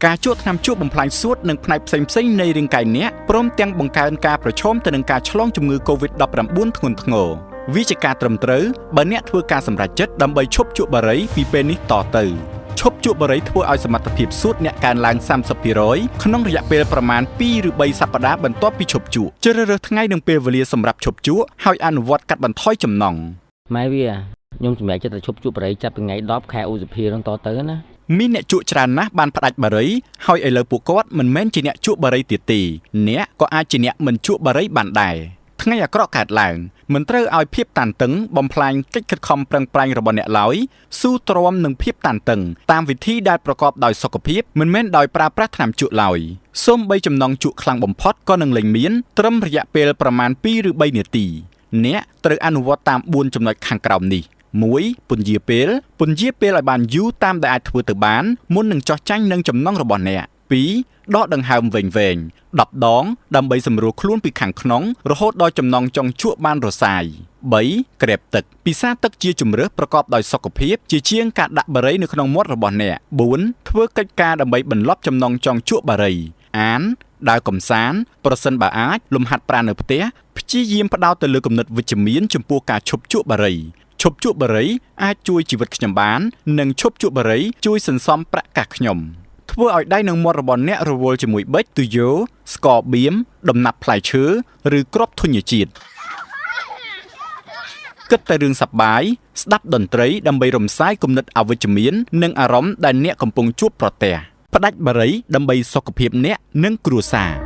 ការជក់ថ្នាំជក់បំផ្លាញសួតនិងផ្នែកផ្សេងៗនៃរាងកាយអ្នកព្រមទាំងបង្កើនការប្រឈមទៅនឹងការឆ្លងជំងឺ COVID-19 ធ្ងន់ធ្ងរវាជាការត្រឹមត្រូវបើអ្នកធ្វើការសម្រេចចិត្តដើម្បីឈប់ជក់បារីពីពេលនេះតទៅឈប់ជក់បារីធ្វើឲ្យសមត្ថភាពសួតអ្នកកើនឡើង 30% ក្នុងរយៈពេលប្រមាណ 2 ឬ 3 សប្តាហ៍បន្ទាប់ពីឈប់ជក់ជ្រើសរើសថ្ងៃនិងពេលវេលាសម្រាប់ឈប់ជក់ហើយអនុវត្តកាត់បន្ថយចំណង់ម៉ែវាខ្ញុំសម្រេចចិត្តទៅឈប់ជក់បារីចាប់ពីថ្ងៃ10ខែឧសភានឹងតទៅណាមានអ្នកជក់ច្រើនណាស់បានផ្ដាច់បារីហើយឥឡូវពួកគាត់មិនមែនជាអ្នកជក់បារីទៀតទេអ្នកក៏អាចជាអ្នកមិនជក់បារីបានដែរថ្ងៃអាក្រក់កើតឡើងមិនត្រូវឲ្យភាពតានតឹងបំផ្លាញកិច្ចខិតខំប្រឹងប្រែងរបស់អ្នកឡើយស៊ូទ្រាំនឹងភាពតានតឹងតាមវិធីដែលប្រកបដោយសុខភាពមិនមែនដោយប្រើប្រាស់ថ្នាំជក់ឡើយសូម្បីចំណង់ជក់ខ្លាំងបំផុតក៏នឹងលែងមានត្រឹមរយៈពេលប្រមាណ 2 ឬ 3 នាទីអ្នកត្រូវអនុវត្តតាម 4 ចំណុចខាងក្រោមនេះ1. ពន្យាពេលឲ្យបានយូរតាមដែលអាចធ្វើទៅបានមុននឹងចោះចាញ់នឹងចំណង់របស់អ្នក 2. ដកដង្ហើមវែងៗ 10 ដងដើម្បីសម្រួលខ្លួនពីខាងក្នុងរហូតដល់ចំណង់ចង់ជក់បានរសាយ 3. ក្រេបទឹកពិសាទឹកជាជម្រើសប្រកបដោយសុខភាពជាជាងការដាក់បារីនៅក្នុងមាត់របស់អ្នក 4. ធ្វើកិច្ចការដើម្បីបន្លប់ចំណង់ចង់ជក់បារីអានដើរកម្សាន្តប្រសិនបើអាចលំហាត់ប្រាណនៅផ្ទះព្យាយាមផ្ដោតទៅលើគំនិតវិជ្ជមានចំពោះការឈប់ជក់បារីឈប់ជក់បារីអាចជួយជីវិតខ្ញុំបាននិងឈប់ជក់បារីជួយសន្សំប្រាក់កាសខ្ញុំធ្វើឲ្យដៃនិងមាត់របស់អ្នករវល់ជាមួយប៊ិចទុយោស្ករបៀមដំណាប់ផ្លែឈើឬគ្រាប់ធញ្ញជាតិគិតតែរឿងសប្បាយស្ដាប់តន្ត្រីដើម្បីរំសាយគំនិតអវិជ្ជមាននិងអារម្មណ៍ដែលអ្នកកំពុងជួបប្រទះផ្ដាច់បារីដើម្បីសុខភាពអ្នកនិងគ្រួសារ